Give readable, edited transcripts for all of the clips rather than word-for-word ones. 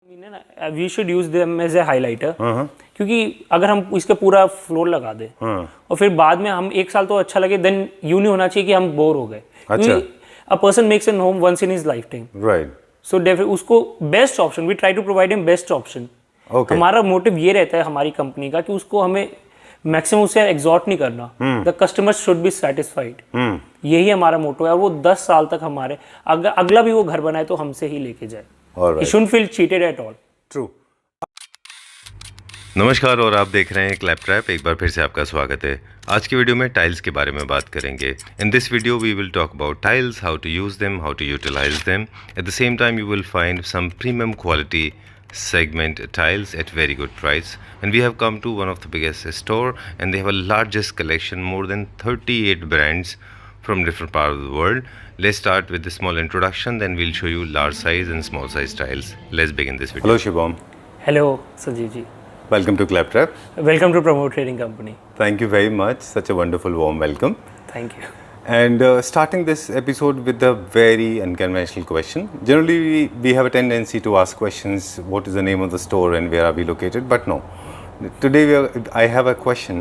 We should use them as a highlighter, क्योंकि अगर हम इसका पूरा फ्लोर लगा दें और फिर बाद में हम एक साल तो अच्छा लगे, देन यूं नहीं होना चाहिए कि हम बोर हो गए। अच्छा। A person makes an home once in his life time, right. So उसको best option, we try to provide him best option. हमारा मोटिव ये रहता है हमारी कंपनी का कि उसको हमें मैक्सिमम उसे एग्जॉर्ट नहीं करना, the customer should be satisfied. यही हमारा मोटो है। वो 10 साल तक हमारे अगला भी वो घर बनाए तो हमसे ही लेके जाए। He shouldn't feel cheated at all. True. नमस्कार और आप देख रहे हैं क्लैप ट्रैप। एक बार फिर से आपका स्वागत है। आज की वीडियो में टाइल्स के बारे में बात करेंगे। In this video we will talk about tiles, how to use them, how to utilise them. At the same time you will find some premium quality segment tiles at very good price, and we have come to one of the biggest store, and they have a largest collection, more than 38 brands from different parts of the world. Let's start with the small introduction, then we'll show you large size and small size tiles. Let's begin this video. Hello Shubham. Hello Sanjeev ji. Welcome to Clap Trap. Welcome to Promote Trading Company. Thank you very much. Such a wonderful warm welcome. Thank you. And starting this episode with a very unconventional question. Generally we have a tendency to ask questions, what is the name of the store and where are we located, but no. Today I have a question.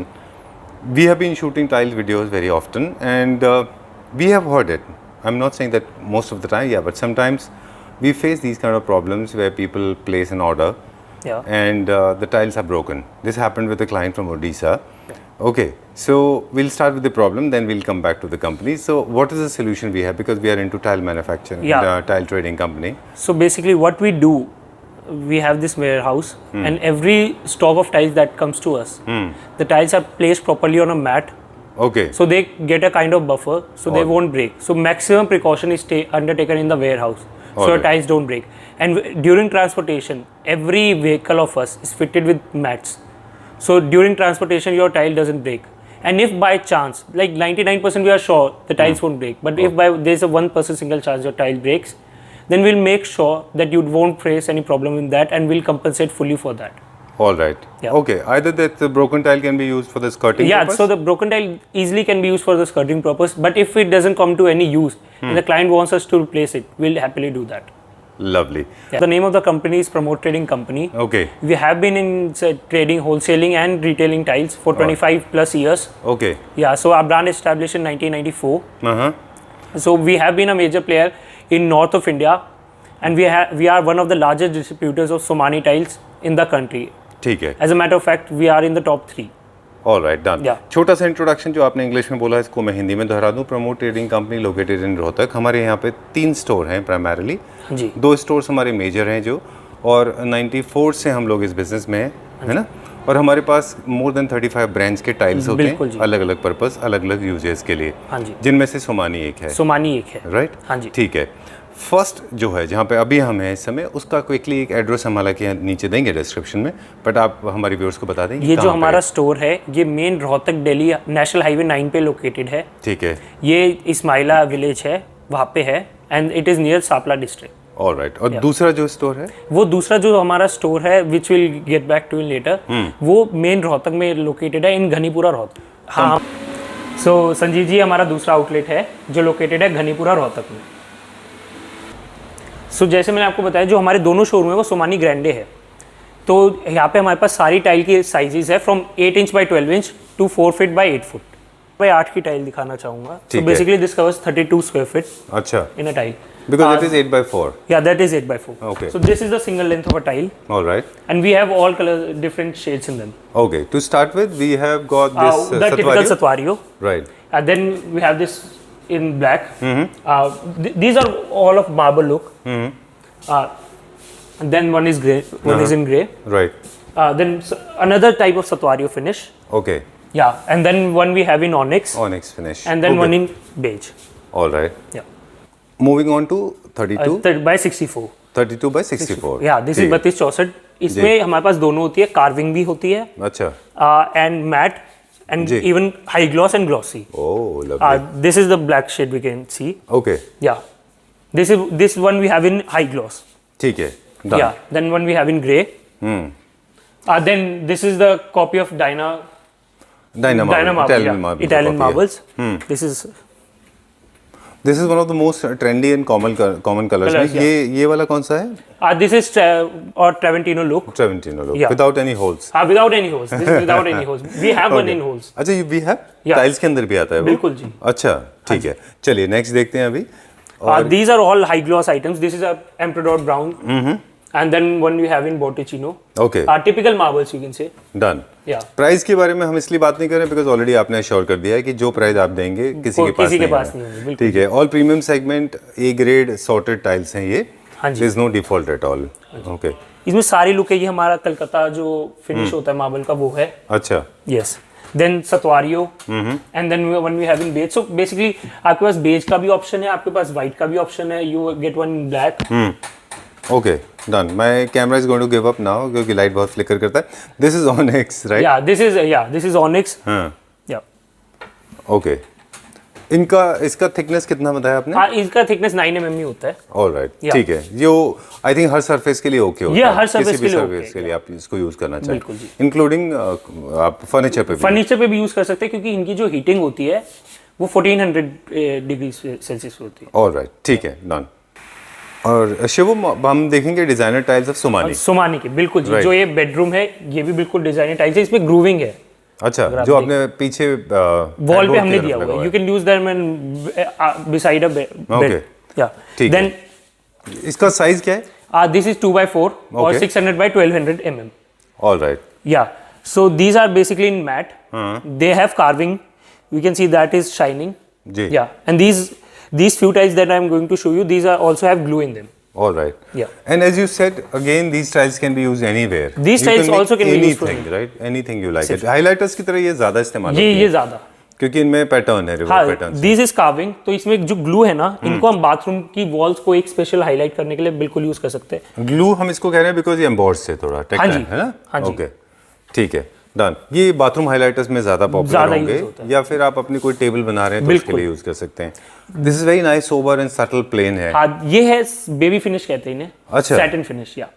We have been shooting tile videos very often, and we have heard it. I'm not saying that most of the time, yeah, but sometimes we face these kind of problems where people place an order, and the tiles are broken. This happened with a client from Odisha. Okay, so we'll start with the problem, then we'll come back to the company. So what is the solution we have, because we are into tile manufacturing, tile trading company? So basically what we do, we have this warehouse, and every stock of tiles that comes to us, the tiles are placed properly on a mat. Okay. So they get a kind of buffer, so they won't break. So maximum precaution is undertaken in the warehouse, so the tiles don't break. And during transportation, every vehicle of us is fitted with mats. So during transportation, your tile doesn't break. And if by chance, like 99% we are sure the tiles won't break, but if there's a 1% single chance your tile breaks, then we'll make sure that you won't face any problem in that, and we'll compensate fully for that. All right. Yeah. Okay. Either that the broken tile can be used for the skirting purpose? So the broken tile easily can be used for the skirting purpose, but if it doesn't come to any use and the client wants us to replace it, we'll happily do that. Lovely. Yeah. The name of the company is Promote Trading Company. Okay. We have been in trading, wholesaling and retailing tiles for 25 plus years. Okay. Yeah, so our brand established in 1994. So we have been a major player in north of India, and we are one of the largest distributors of Somani tiles in the country. ठीक है. As a matter of fact, we are in the top 3. All right, done. Yeah. छोटा सा introduction जो आपने English में बोला, इसको मैं हिंदी में दोहरा दूं। Promote trading company located in Rohtak. हमारे यहाँ पे 3 स्टोर हैं प्राइमरीली। जी। 2 स्टोर्स हमारे मेजर हैं जो, और 94 से हम लोग इस बिजनेस में हैं, है ना। और हमारे पास मोर देन 35 ब्रांड्स के टाइल्स होते हैं, अलग अलग पर्पस, अलग अलग यूजेस के लिए, जिनमें से सोमानी एक है। सोमानी एक है, राइट। हाँ जी। ठीक है। फर्स्ट जो है जहाँ पे अभी हम हैं इस समय, उसका क्विकली एक एड्रेस हम हालांकि नीचे देंगे डिस्क्रिप्शन में, बट आप हमारे व्यूअर्स को बता देंगे। ये जो हमारा स्टोर है, ये main Rohtak Delhi national highway 9 पे लोकेटेड है। ठीक है। ये इस्माइला विलेज है, वहाँ पे है, and it is near Sapla district. Alright. और दूसरा जो स्टोर है, वो दूसरा जो हमारा स्टोर है, which will get back to in later, वो मेन रोहतक में लोकेटेड है, इन घनीपुरा रोहतक। हाँ। सो संजीव जी, हमारा दूसरा आउटलेट है जो लोकेटेड है घनीपुरा रोहतक में। सो जैसे मैंने आपको बताया, जो हमारे दोनों शोरूम है वो सोमानी ग्रैंडे है। तो यहाँ पे हमारे पास सारी टाइल की साइजेस है, from 8 inch by 12 inch to 4 feet by 8 foot. मैं 8 की टाइल दिखाना चाहूँगा। So basically this covers 32 square feet. अच्छा। In a tile. Because that is 8x4. Yeah, that is 8x4. Okay. So this is the single length of a tile. All right. And we have all color, different shades in them. Okay. To start with, we have got this the typical Satwario. Right. And then we have this in black. These are all of marble look. And then one is grey. One is in grey. Right. Then another type of Satwario finish. Okay. Yeah. And then one we have in onyx. Onyx finish. And then one in beige. All right. Yeah. Moving on to 32 by 64. 32 by 64. Yeah, this is 32-64. इसमें हमारे पास दोनों होती है, carving भी होती है। अच्छा। And matt and even high gloss and glossy. Oh, lovely. This is the black shade we can see. Okay. Yeah this one we have in high gloss. ठीक है। Yeah then one we have in grey. Then this is the copy of Diana marble, Italian marbles. This is this is one of the most trendy and common colours Colours, में ये वाला कौन सा है? This is or Treventino look. Treventino look, Yeah. without any holes. Without any holes. This is without any holes. We have one in holes. अच्छा, ये भी है? Yeah. टाइल्स के अंदर भी आता है वो? बिल्कुल जी। अच्छा, ठीक है, चलिए नेक्स्ट देखते हैं अभी। These are all high gloss items. This is a Emperador brown. And then one we have in Botticino. Okay, Typical marbles you can say. Done. Yeah. Price के बारे में हम इसलिए बात नहीं कर रहे बिकॉज ऑलरेडी आपने श्योर कर दिया है कि जो प्राइस आप देंगे किसी के पास नहीं होगी, है। बिल्कुल। ठीक है, all premium segment A grade sorted tiles हैं ये। हाँ जी। There is no default at all. Okay, इसमें सारी लुक है, ये हमारा कलकत्ता जो फिनिश होता है मार्बल का वो है। अच्छा, yes, then Statuario and then one we have in beige. So basically आपके पास बेज का भी ऑप्शन है, आपके पास व्हाइट का भी ऑप्शन है, you get one black. Okay, done. My camera is going to give up now क्योंकि लाइट बहुत फ्लिकर करता है। This is onyx, right? This is onyx. हाँ, या ओके। इसका थिकनेस कितना बताया आपने? हाँ, इसका थिकनेस 9 mm ही होता है। Alright, Yeah. ठीक है। जो आई थिंक हर सरफेस के लिए ओके होता Yeah, है, हर surface किसी भी के लिए surface okay के लिए आप इसको यूज करना चाहिए, बिल्कुल जी। इंक्लूडिंग आप फर्नीचर पे भी। फर्नीचर पे भी यूज कर सकते हैं क्योंकि इनकी जो हीटिंग होती है वो 1400 डिग्री सेल्सियस होती है। ऑलराइट, ठीक है, डन। और शिवम, हम देखेंगे designer tiles of Somani. Somani की, बिल्कुल जी। Right. जो ये बेडरूम है ये भी बिल्कुल डिजाइनर टाइल्स है, इसमें ग्रूविंग है। अच्छा, जो आपने पीछे वॉल पे हमने दिया हुआ है, you can use that beside a Okay. Bed. या ठीक देन इसका साइज क्या है? दिस इज 2x4 और Okay. 600 by 1200 mm। Alright, Yeah, so these are basically in matte. They have carving. You can see that is shining. जी, Yeah, and these few tiles that I am going to show you, these are also have glue in them. Alright. Yeah. And as you said, again, these tiles can be used anywhere. These You tiles make also can be used for anything, right? Anything you like it. Highlighters की तरह ये ज्यादा इस्तेमाल ये होती ये है ज्यादा। क्योंकि इनमें पैटर्न है, रिवर हाँ, पैटर्न। This is carving. तो इसमें जो ग्लू है ना, इनको हम बाथरूम की वॉल्स को एक स्पेशल हाईलाइट करने के लिए बिल्कुल यूज कर सकते हैं। ग्लू हम इसको कह रहे हैं बिकॉज ये एम्बॉस्ड है थोड़ा टेक्टाइल, हाँ जी, है ना? हाँ जी। ओके, ठीक है, डन। ये बाथरूम हाइलाइटर्स में ज्यादा पॉपुलर ज्यादा होंगे use होता है। या फिर आप अपनी कोई टेबल बना रहे हैं तो उसके बिल्कुल। लिए यूज कर सकते हैं। This is very nice, sober and subtle plain है। हाँ, ये है बेबी फिनिश कहते हैं इन्हें। अच्छा। Satin finish. या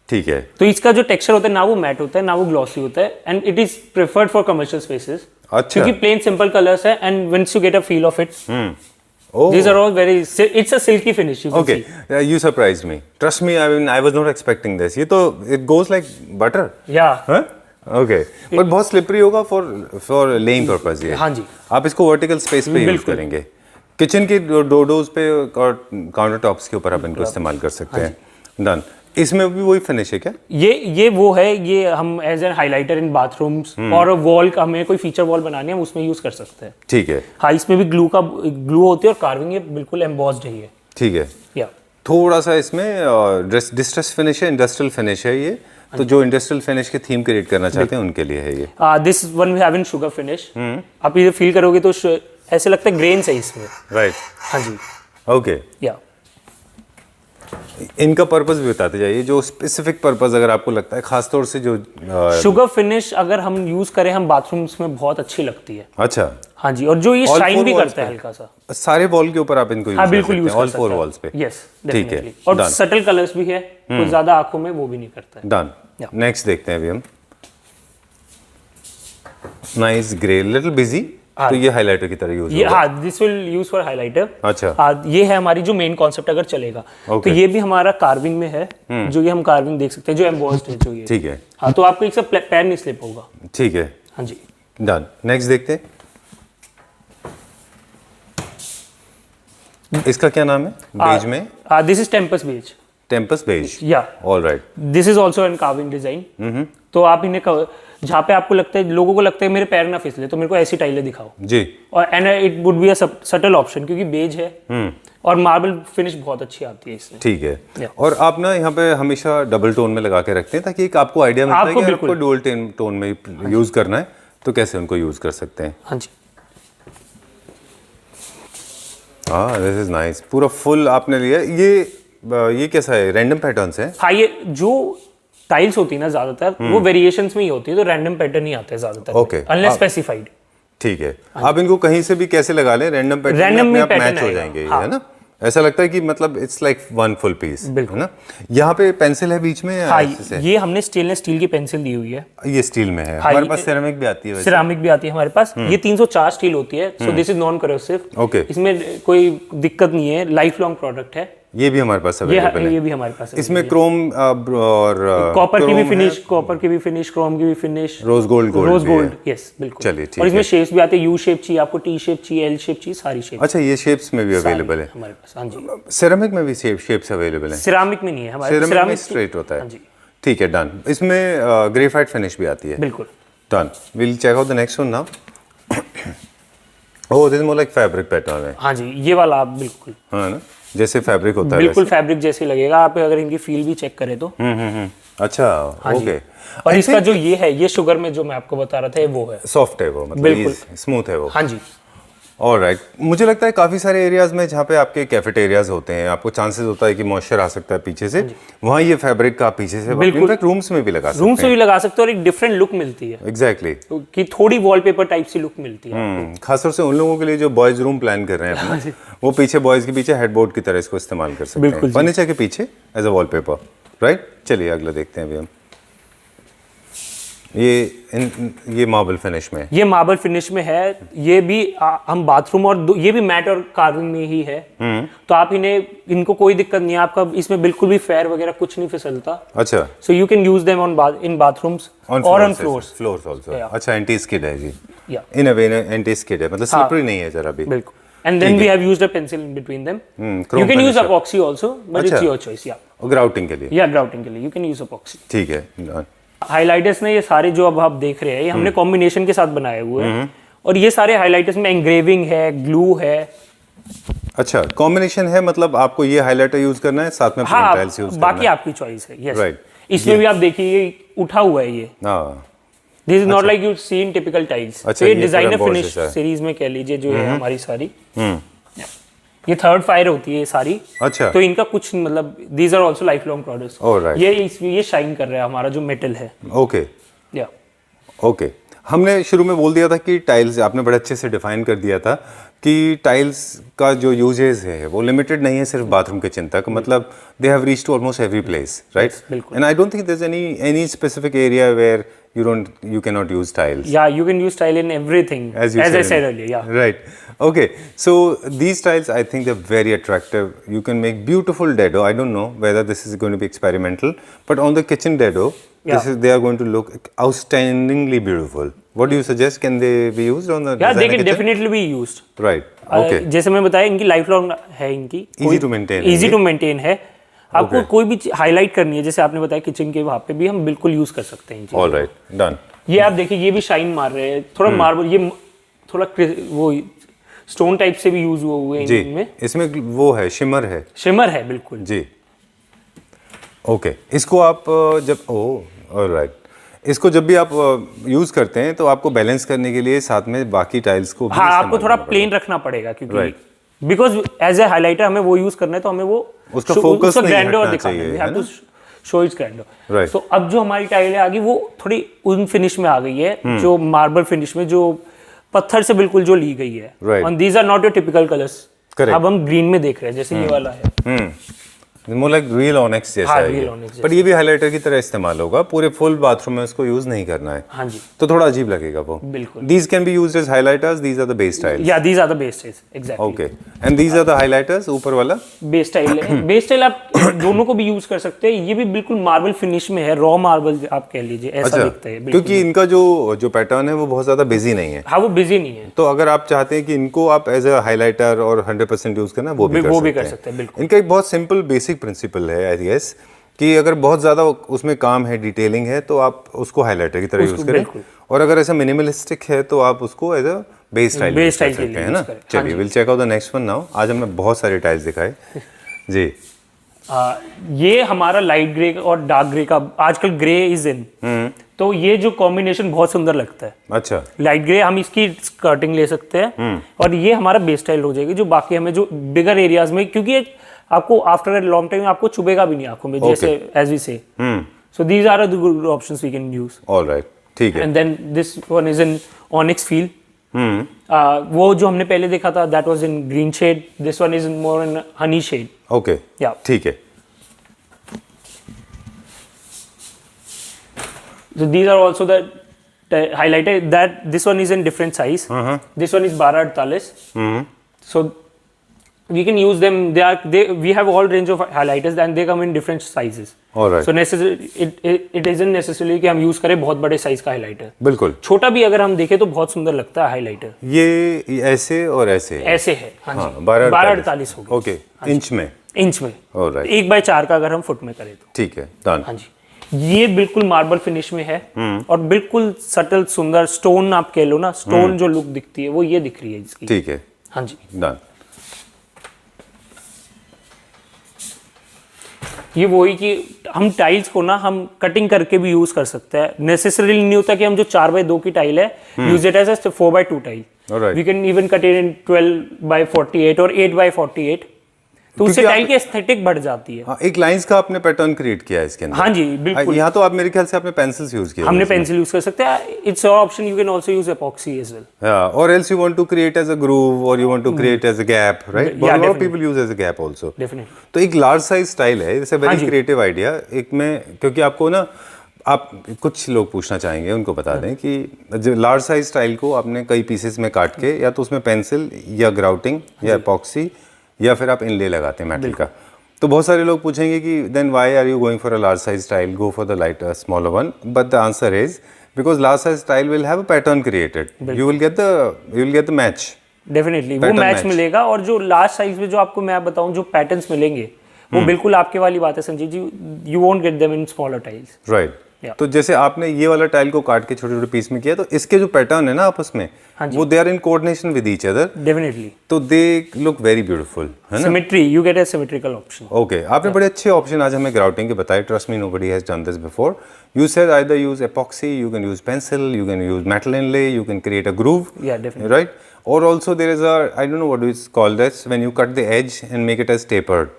ठीक है, तो इसका जो टेक्सचर होता है ना वो मैट होता है ना वो ग्लॉसी होता है, and it is preferred for commercial spaces. अच्छा। क्योंकि प्लेन सिंपल कलर्स है, and once you get a feel of it, oh, these are all very it's a silky finish, you can okay, see. you surprised me. Trust me, I was not expecting this. ये तो it goes like butter. Yeah. हाँ? Okay, पर बहुत slippery होगा for laying purpose ये। हाँ जी। आप इसको वर्टिकल स्पेस पे यूज बिल्कुल। करेंगे, किचन की डोडोज पे और काउंटर टॉप्स के ऊपर आप इनको इस्तेमाल कर सकते हैं। डन। इसमें भी वही फिनिश है क्या? ये वो है, ये हम as an highlighter in bathrooms और वॉल का हमें कोई फीचर वॉल बनानी है हम उसमें यूज कर सकते हैं। ठीक है, हाँ, इसमें भी ग्लू होती है और कार्विंग ये बिल्कुल एम्बॉस्ड है ये। ठीक है। या थोड़ा सा इसमें डिस्ट्रेस फिनिश है, इंडस्ट्रियल फिनिश है ये, तो जो इंडस्ट्रियल फिनिश की थीम क्रिएट करना चाहते हैं उनके लिए है ये। This one we have in sugar finish. आप ये फील करोगे तो ऐसे लगता है ग्रेन्स है इसमें। राइट, हाँ जी। ओके। या इनका पर्पस भी बताते जाइए, जो स्पेसिफिक पर्पस अगर आपको लगता है, खासतौर से जो शुगर फिनिश अगर हम यूज करें हम बाथरूम्स में बहुत अच्छी लगती है। अच्छा, हाँ जी, और जो ये All शाइन four भी walls करता है पे? हल्का सा। सारे वॉल के ऊपर आप इनको यूज हाँ, कर बिल्कुल सकते यूज हैं, कर ऑल सकते फोर हैं। वॉल्स पे। यस, ठीक है, डेफिनेटली। और done. सटल कलर्स भी है, कोई ज्यादा आंखों में वो भी नहीं करता है। डन। Yeah. नेक्स्ट देखते हैं अभी हम। नाइस ग्रे, लिटिल बिजी, तो ये हाइलाइटर की तरह यूज ये होगा। हाँ, this will use for highlighter. अच्छा, ये है हमारी जो मेन कॉन्सेप्ट अगर चलेगा। Okay. तो ये भी हमारा कार्विंग में है, जो ये हम कार्विंग देख सकते हैं, जो एम्बॉस्ड है जो ये। ठीक है, हाँ, तो आपको एक से पैर नहीं स्लिप होगा। ठीक है, हाँ जी। डन। नेक्स्ट देखते हैं, इसका क्या नाम है बेज में? This is Tempus beige. Tempus beige, yeah alright. This is also an carving design. तो आप इन्हें जहाँ पे आपको लगता है, लोगों को लगता है मेरे पैर ना फिसले, तो मेरे को ऐसी टाइलें दिखाओ। जी, और and it would be a subtle option क्योंकि बेज है और मार्बल फिनिश बहुत अच्छी आती है इससे। ठीक है। Yeah. और आप ना यहाँ पे हमेशा डबल टोन में लगा के रखते हैं ताकि एक आपको आइडिया मिलता है आपको कि बिल्कुल। आपको डुअल टोन में यूज करना है तो कैसे उनको यूज कर सकते हैं। हाँ जी। हाँ, दिस इज नाइस, पूरा फुल आपने लिया। ये कैसा है, रैंडम पैटर्न्स है? हाँ, ये जो टाइल्स होती है ना ज्यादातर वो वेरिएशंस में ही होती है, तो रैंडम पैटर्न ही आते हैं ज्यादातर। Okay. Unless specified. ठीक है, आप इनको कहीं से भी कैसे लगा लें, रैंडम पैटर्न Random में में आप pattern मैच हो आएगा। जाएंगे, हाँ। है ना? ऐसा लगता है कि मतलब it's like one full piece, है ना? यहाँ पे पेंसिल है बीच में या हाँ, ऐसे से? ये हमने स्टेनलेस स्टील की पेंसिल दी हुई है। ये स्टील में है। हाँ, हमारे पास सिरेमिक भी आती है वैसे। सिरामिक भी आती है हमारे पास। ये 304 स्टील होती है, so this is non corrosive. Okay. इसमें कोई दिक्कत नहीं है, लाइफ लॉन्ग प्रोडक्ट है। ये भी हमारे पास अवेलेबल है। ये भी हमारे पास है। इसमें क्रोम और कॉपर की भी क्रोम फिनिश, कॉपर की भी फिनिश, क्रोम की भी फिनिश, रोज गोल्ड रोज भी है। गोल्ड, यस बिल्कुल। चलिए, ठीक और इसमें है। शेप्स भी आते हैं, यू शेप चाहिए आपको, टी शेप चाहिए, एल शेप चाहिए, सारी शेप अच्छा, ये शेप्स में भी अवेलेबल है हमारे पास। हाँ जी। सिरेमिक में भी शेप्स अवेलेबल है। सिरामिक में नहीं है हमारे, सिरेमिक में स्ट्रेट होता है। हाँ जी, ठीक है, डन। इसमें ग्रेफाइट फिनिश भी आती है। बिल्कुल done. Will check out the next one now. Oh, this is more like fabric pattern है। हाँ जी, ये वाला आप बिल्कुल, हाँ ना, जैसे फैब्रिक होता है बिल्कुल वैसे। फैब्रिक जैसे ही लगेगा। आप अगर इनकी फील भी चेक करें तो अच्छा, हाँ जी। ओके। और इसका जो ये है, ये शुगर में जो मैं आपको बता रहा था, ये वो है, सॉफ्ट है वो, मतलब बिल्कुल। स्मूथ है वो। हाँ जी। ऑलराइट। मुझे लगता है काफ़ी सारे एरियाज में जहाँ पे आपके कैफेटेरियाज होते हैं, आपको चांसेस होता है कि मॉइस्चर आ सकता है पीछे से, वहाँ ये फैब्रिक का पीछे से इनफैक्ट रूम्स में भी लगा सकते हैं। रूम से भी लगा सकते हो और एक डिफरेंट लुक मिलती है, एग्जैक्टली। कि थोड़ी वॉलपेपर टाइप सी लुक मिलती है। खासतौर से उन लोगों के लिए जो बॉयज रूम प्लान कर रहे हैं अपना, वो पीछे बॉयज के पीछे हेडबोर्ड की तरह इसको इस्तेमाल कर सकते हैं, फर्नीचर के पीछे एज अ वॉलपेपर, राइट? चलिए अगला देखते हैं अभी हम। ये मार्बल फिनिश में है। ये मार्बल फिनिश में है। ये भी हम बाथरूम और ये भी मैट और कार्विंग में ही है। तो आप इनको कोई दिक्कत नहीं है, आपका इसमें बिल्कुल भी फेयर वगैरह कुछ नहीं फिसलता। अच्छा, so you can use them in bathrooms और ऑन फ्लोर्स आल्सो। अच्छा, एंटी स्किड है जी। या इन अ वे एंटी स्किड है, मतलब स्लिपरी नहीं है जरा भी। बिल्कुल। And then we have used a pencil in between them. You can use epoxy also, but it's your choice. या ग्राउटिंग के लिए, या ग्राउटिंग के लिए यू कैन यूज अपॉक्सी। ठीक है। हाइलाइटर्स ने ये सारे जो अब आप देख रहे हैं, ये हमने कॉम्बिनेशन के साथ बनाए हुए हैं। और ये सारे हाइलाइटर्स में एंग्रेविंग है, ग्लू है। अच्छा, कॉम्बिनेशन है, मतलब आपको ये हाइलाइटर यूज करना है, साथ में हाँ, टाइल्स यूज करना है। बाकी आपकी चॉइस है। Yes, Right. इसमें भी आप देखिए ये उठा हुआ है। ये हाँ, this is not like you see in typical tiles. अच्छा, ये ये डिजाइनर पूरा फिनिश board जैसा है। सीरीज में कह लीजिए जो है हमारी सारी, ये थर्ड फायर होती है ये सारी। अच्छा, तो इनका कुछ मतलब these are also lifelong products. Alright. ये शाइन कर रहा है हमारा जो मेटल है। ओके या ओके। हमने शुरू में बोल दिया था कि टाइल्स, आपने बड़े अच्छे से डिफाइन कर दिया था कि टाइल्स का जो यूजेस है वो लिमिटेड नहीं है सिर्फ बाथरूम किचन तक, मतलब they have reached to almost every place, right? बिल्कुल। And I don't think there is any specific area where you cannot use tiles. Yeah, you can use tile in everything, as I said earlier. Yeah. Right. Okay. So these tiles, I think they're very attractive. You can make beautiful dado. I don't know whether this is going to be experimental, but on the kitchen dado, they are going to look outstandingly beautiful. What do you suggest? Can they be used on the? Yeah, they can definitely be used. Right. Okay. जैसे मैं बताया, इनकी life long है, इनकी Easy to maintain. Easy to maintain है। आपको कोई भी हाईलाइट करनी है, जैसे आपने बताया किचन के वहाँ पे भी हम बिल्कुल यूज कर सकते हैं। All right. Done. ये आप देखिए, ये भी शाइन मार रहे हैं, थोड़ा मार्बल, ये थोड़ा वो स्टोन टाइप से भी यूज हुए हैं इनमें। इसमें वो है, शिमर है। शिमर है बिल्कुल जी। ओके, इसको आप जब ऑलराइट, इसको जब भी आप यूज करते हैं तो आपको बैलेंस करने के लिए साथ में बाकी टाइल्स को भी हाँ, आपको थोड़ा प्लेन रखना पड़ेगा, क्योंकि बिकॉज एज ए हाइलाइटर हमें वो यूज करना है, तो हमें वो उसका फोकस नहीं हटना चाहिए, है ना? Show it's grander. राइट। तो अब जो हमारी टाइलें आ गई वो थोड़ी उन फिनिश में आ गई है, जो मार्बल फिनिश में, जो पत्थर से बिल्कुल जो ली गई है। And these are not your typical colours. अब हम ग्रीन में देख रहे हैं, जैसे ये वाला है। मोर लाइक रियल ऑनिक्स जैसा है, बट ये भी हाइलाइटर की तरह इस्तेमाल होगा, पूरे फुल बाथरूम में उसको यूज नहीं करना है। हाँ जी, तो थोड़ा अजीब लगेगा वो। बिल्कुल। These can be used as highlighters, these are the base tiles. या these are the base tiles, exactly. Okay, and these are the highlighters, ऊपर वाला बेस टाइल है। बेस टाइल आप दोनों को भी यूज कर सकते हैं। ये भी बिल्कुल मार्बल फिनिश में है, रॉ मार्बल आप कह लीजिए, ऐसा दिखता है, क्योंकि इनका जो पैटर्न है वो बहुत ज्यादा बिजी नहीं है। हाँ, वो बिजी नहीं है। तो अगर आप चाहते हैं कि इनको आप एज अ हाइलाइटर और 100% यूज करना, वो भी कर सकते हैं। बिल्कुल। इनका एक बहुत सिंपल बेसिक प्रिंसिपल है आई गेस, कि अगर बहुत ज़्यादा उसमें काम है, डिटेलिंग है, तो आप उसको हाइलाइटर की तरह यूज़ करें, और अगर ऐसा मिनिमलिस्टिक है तो आप उसको as a base tile use कर सकते हैं ना। चलिए, will check out the next one now. आज हमने बहुत सारे टाइल्स दिखाए जी। ये हमारा लाइट ग्रे और डार्क ग्रे का, आजकल ग्रे इज इन, तो ये जो कॉम्बिनेशन बहुत सुंदर लगता है। अच्छा, लाइट ग्रे, हम इसकी स्कर्टिंग ले सकते हैं, और ये हमारा बेस स्टाइल हो जाएगी, जो बाकी हमें जो बिगर एरियाज में, क्योंकि आपको आफ्टर अ लॉन्ग टाइम आपको चुभेगा भी नहीं आंखों में, जैसे as we say. So these are the good options we can use. Alright, ठीक है। And then this one is in onyx feel, वो जो हमने पहले देखा था that was in green shade, this one is more in honey shade. Okay, yeah ठीक है. So these are also the highlighted that this one is in different size. This one is 1248. So we can use them. We have all range of highlighters and they come in different sizes. All right. So it isn't necessarily कि हम use करें बहुत बड़े size का highlighter. बिल्कुल. छोटा भी अगर हम देखें तो बहुत सुंदर लगता है highlighter. ये ऐसे और ऐसे. ऐसे है. हाँ जी. 1248 होगा. ओके. इंच में. इंच में. All right. 1/4 का अगर हम फुट में करें तो. ठीक है. Done. हाँ जी. ये बिल्कुल मार्बल फिनिश में है और बिल्कुल सटल सुंदर स्टोन आप कह लो ना, स्टोन जो लुक दिखती है वो ये दिख रही है इसकी. ठीक है. हाँ जी. डन. ये वही कि हम टाइल्स को ना हम कटिंग करके भी यूज कर सकते हैं. नेसेसरीली नहीं होता कि हम जो 4/2 की टाइल है use it as a 4/2 tile. We can even cut it in 12/48 और 8/48. तो उससे टाइल की एस्थेटिक बढ़ जाती है. हाँ, एक लाइंस का आपने पैटर्न क्रिएट किया है इसके अंदर. हाँ जी बिल्कुल. यहाँ तो आप मेरे ख्याल से आपने पेंसिल्स यूज किया. हमने पेंसिल यूज कर सकते हैं. It's your option. You can also use epoxy as well. Or else you want to create as a groove or you want to create as a gap, right? बहुत lot of people use as a gap also. Definitely. तो एक large size style है. It's a very creative idea. एक में क्योंकि आपको ना आप कुछ लोग पूछना चाहेंगे, उनको बता दें कि जो लार्ज साइज स्टाइल को आपने कई पीसेस में काट के या तो उसमें पेंसिल या ग्राउटिंग या एपॉक्सी या फिर आप इनले लगाते हैं मेटल का. तो बहुत सारे लोग पूछेंगे कि then why are you going for a large size style, go for the lighter smaller one. But the answer is because large size style will have a pattern created. You will get the match. Definitely वो match मिलेगा. और जो large size में जो आपको मैं बताऊं जो पैटर्न्स मिलेंगे वो बिल्कुल आपके वाली बात है Sanjeev ji. You won't get them in smaller tiles. Right. तो जैसे आपने ये वाला टाइल को काट के छोटे छोटे पीस में किया, तो इसके जो पैटर्न है ना आपस में, वो they are in coordination with each other. Definitely. तो दे लुक वेरी ब्यूटीफुल, है ना? Symmetry, you get a symmetrical option. Okay, आपने बड़े अच्छे ऑप्शन आज हमें ग्राउटिंग के बताए. Trust me, nobody has done this before. You said either use epoxy, you can use pencil, you can use metal inlay, you can create a groove. Yeah, definitely. Right? Or also there is a, I don't know what it's called, that's when you cut the edge and make it as tapered.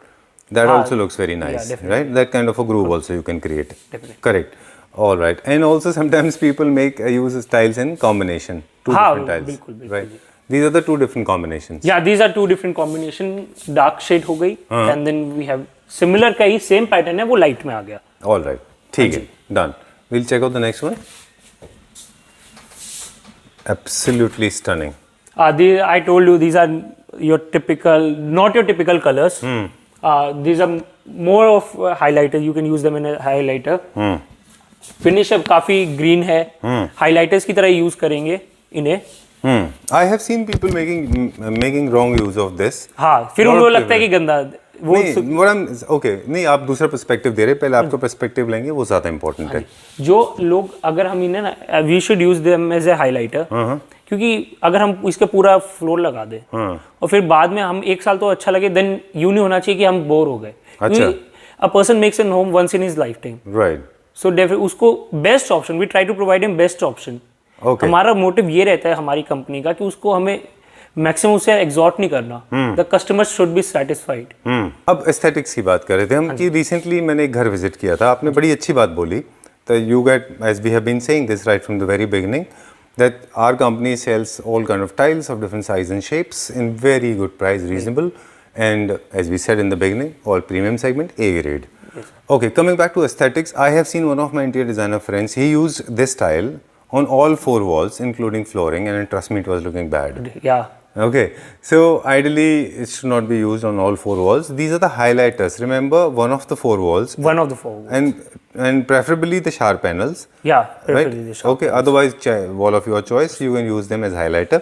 That also looks very nice, right? That kind of a groove also you can create. Definitely. Correct. All right. And also sometimes people make use styles in combination. Two different tiles. बिल्कुल, right? These are the two different combinations. Yeah, these are two different combination. Dark shade हो गई and then we have similar का ही same pattern है, वो light में आ गया. All right. ठीक है. Done. We'll check out the next one. Absolutely stunning. I told you these are your typical, not your typical colors. These are more of highlighter. You can use them in a highlighter. Finish अब काफी green है. Highlighters की तरह use करेंगे इन्हें. I have seen people making wrong use of this. हाँ, फिर उनको लगता है कि गंदा वो. नहीं, आप दूसरा पर्सपेक्टिव दे रहे हैं. पहले आपका पर्सपेक्टिव लेंगे, वो ज्यादा इंपॉर्टेंट है. जो लोग अगर हम इन्हें ना we should use them as a highlighter, क्योंकि अगर हम इसका पूरा फ्लोर लगा दें और फिर बाद में हम एक साल तो अच्छा लगे, देन यूं नहीं होना चाहिए कि हम बोर हो गए. A person makes an home once in his life time. Right. So उसको best option, we try to provide him best option. हमारा मोटिव ये रहता है हमारी कंपनी का कि उसको हमें मैक्सिमम उसे एग्जॉर्ट नहीं करना. The customers should be satisfied. अब एस्थेटिक्स की बात कर रहे थे हम कि रिसेंटली मैंने एक घर विजिट किया था. आपने बड़ी अच्छी बात बोली. तो you get, as we have been saying this right from the very beginning, that our company sells all kind of tiles of different size and shapes in very good price, reasonable, and as we said in the beginning, all premium segment, A grade. Yes. Okay, coming back to aesthetics, I have seen one of my interior designer friends, he used this tile on all 4 walls, including flooring, and trust me, it was looking bad. Yeah. Okay, so ideally it should not be used on all 4 walls. These are the highlighters. Remember, one of the 4 walls. One of the 4 walls. And preferably the sharp panels. Yeah, preferably right? the sharp. Okay, otherwise wall of your choice. You can use them as highlighter.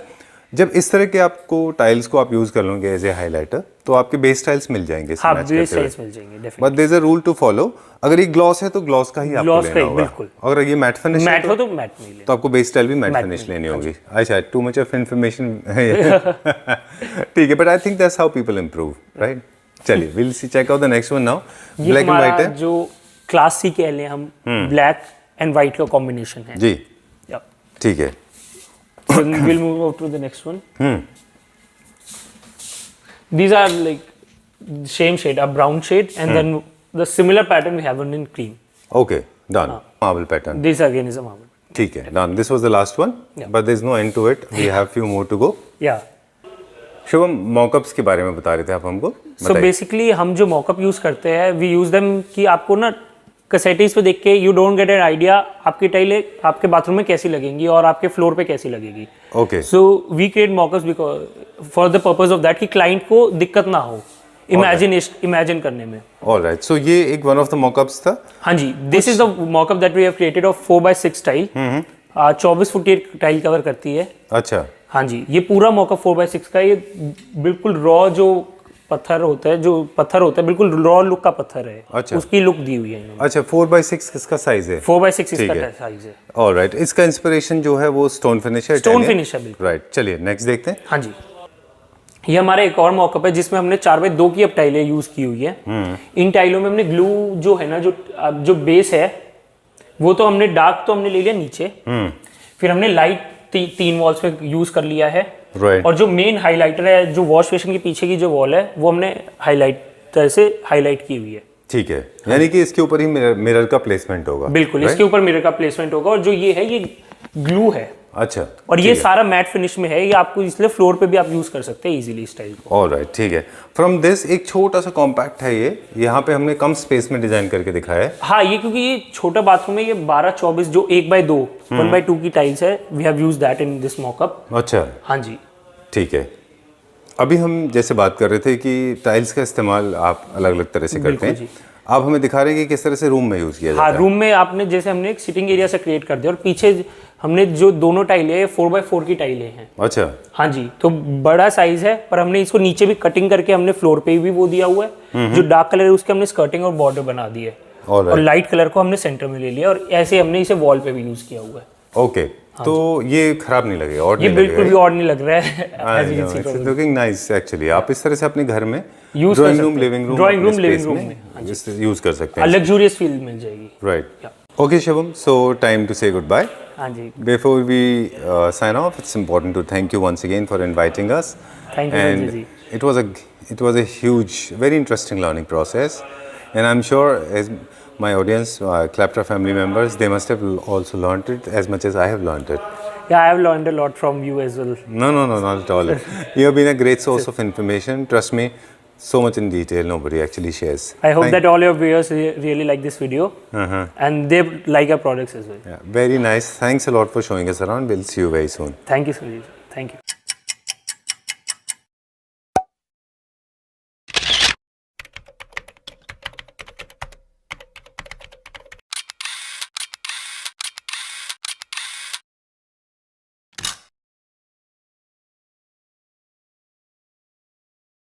जब इस तरह के आपको tiles को आप use कर लोगे as a highlighter, तो आपके बेस टाइल्स मिल जाएंगे. हाँ, बेस टाइल्स मिल जाएंगे definitely. But there is a rule to follow. अगर ये ग्लॉस है तो ग्लॉस का ही आपको लेना होगा. बिल्कुल. अगर ये मैट फिनिश है तो मैट नहीं लेना, तो आपको बेस टाइल भी मैट फिनिश लेनी होगी. अच्छा, टू मच ऑफ इंफॉर्मेशन. ठीक है, but I think that's how people improve, right? चलिए, will see check out the next one now. Black and white है जो क्लासी कह लें हम, ब्लैक एंड व्हाइट का कॉम्बिनेशन है जी. ठीक है. So we'll move on to the next one. These are like same shade, a brown shade, and then the similar pattern we have one in cream. Okay, done. Marble pattern. This again is a marble. ठीक है, done. This was the last one, Yeah. but there's no end to it. We have few more to go. या Shubham, mockups के बारे में बता रहे थे आप हमको, सो बताइए। बेसिकली हम जो मॉकअप यूज़ करते हैं वी यूज़ देम कि आपको ना कैसेटीज पे देख के you don't get an idea आपकी टाइलें आपके बाथरूम में कैसी लगेंगी और आपके फ्लोर पे कैसी लगेगी। Okay, so we create mockups because for the purpose of that कि क्लाइंट को दिक्कत ना हो इमेजिन करने में। ऑलराइट, सो ये एक वन ऑफ द मॉकअप्स था। हाँ जी, this is the mockup that we have created of 4x6 tile. 24 foot की टाइल कवर करती है। अच्छा, हाँ जी, ये पूरा मॉकअप 4x6 का, ये बिल्कुल रॉ जो पत्थर होता है बिल्कुल रॉ लुक का पत्थर है। अच्छा। उसकी लुक दी हुई है इन्होंने। अच्छा, 4x6 किसका साइज है? 4x6 ठीक इसका है। साइज है। ऑलराइट, इसका इंस्पिरेशन जो है वो स्टोन फिनिश है, स्टोन फिनिश है बिल्कुल। राइट। चलिए नेक्स्ट देखते हैं। हाँ जी, ये हमारा एक और मॉकअप है जिसमें हमने 4x2 की अब टाइलें यूज की हुई है। इन टाइलों में हमने ग्लू जो है ना, जो बेस है वो तो हमने डार्क तो हमने ले लिया नीचे, फिर हमने लाइट 3 वॉल्स पे यूज कर लिया है। राइट। और जो मेन हाइलाइटर है, जो वॉश बेसिन के पीछे की जो वॉल है वो हमने हाइलाइटर से हाईलाइट की हुई है। ठीक है, यानी कि इसके ऊपर ही मिरर का प्लेसमेंट होगा। बिल्कुल, इसके ऊपर मिरर का प्लेसमेंट होगा। और जो ये है ये ग्लू है। अच्छा, और ये सारा मैट फिनिश में है, ये आपको इसलिए फ्लोर पे भी आप यूज कर सकते हैं इजीली इस टाइल को। ऑलराइट, ठीक है। फ्रॉम दिस एक छोटा सा कॉम्पैक्ट है ये, यहाँ पे हमने कम स्पेस में डिजाइन करके दिखाया है। हाँ, ये क्योंकि ये छोटा बाथरूम है, ये 12-24 जो 1x2 1x2 की टाइल्स है, we have used that in this mockup. अच्छा, हाँ जी, ठीक है। अभी हम जैसे बात कर रहे थे कि टाइल्स का इस्तेमाल आप अलग अलग तरह से करते हैं। आप हमें दिखा रहे हैं कि किस तरह से रूम में यूज किया जाता हाँ, है। रूम में आपने जैसे हमने एक सिटिंग एरिया से क्रिएट कर दिया और पीछे हमने जो दोनों टाइलें 4x4 की टाइलें हैं। अच्छा, हाँ जी, तो बड़ा साइज है पर हमने इसको नीचे भी कटिंग करके हमने फ्लोर पे भी वो दिया हुआ है। जो डार्क कलर है उसके हमने स्कर्टिंग और बॉर्डर बना दी है। और लाइट कलर को हमने सेंटर में ले लिया और ऐसे हमने इसे वॉल पे भी यूज किया हुआ है। ओके, तो ये खराब नहीं लगेगा और ये बिल्कुल भी ऑड नहीं लग रहा है। Looking nice actually. आप इस तरह से अपने घर में use drawing room, living room में यूज कर सकते हैं। लग्जूरियस फील मिल जाएगी। Right. Okay Shivam, so time to say goodbye. हाँ जी, Before we sign off, it's important to thank you once again for inviting us. Thank you, And Ranjit ji. it was a huge, very interesting learning process, and I'm sure as my audience, Claptra family members, they must have also learned it as much as I have learned it. yeah, I have learned a lot from you as well. No, not at all. You have been a great source of information. Trust me, so much in detail nobody actually shares. I hope that all your viewers really like this video and they like our products as well. Yeah, very nice. Thanks a lot for showing us around. We'll see you very soon. Thank you, Sanjeev. Thank you.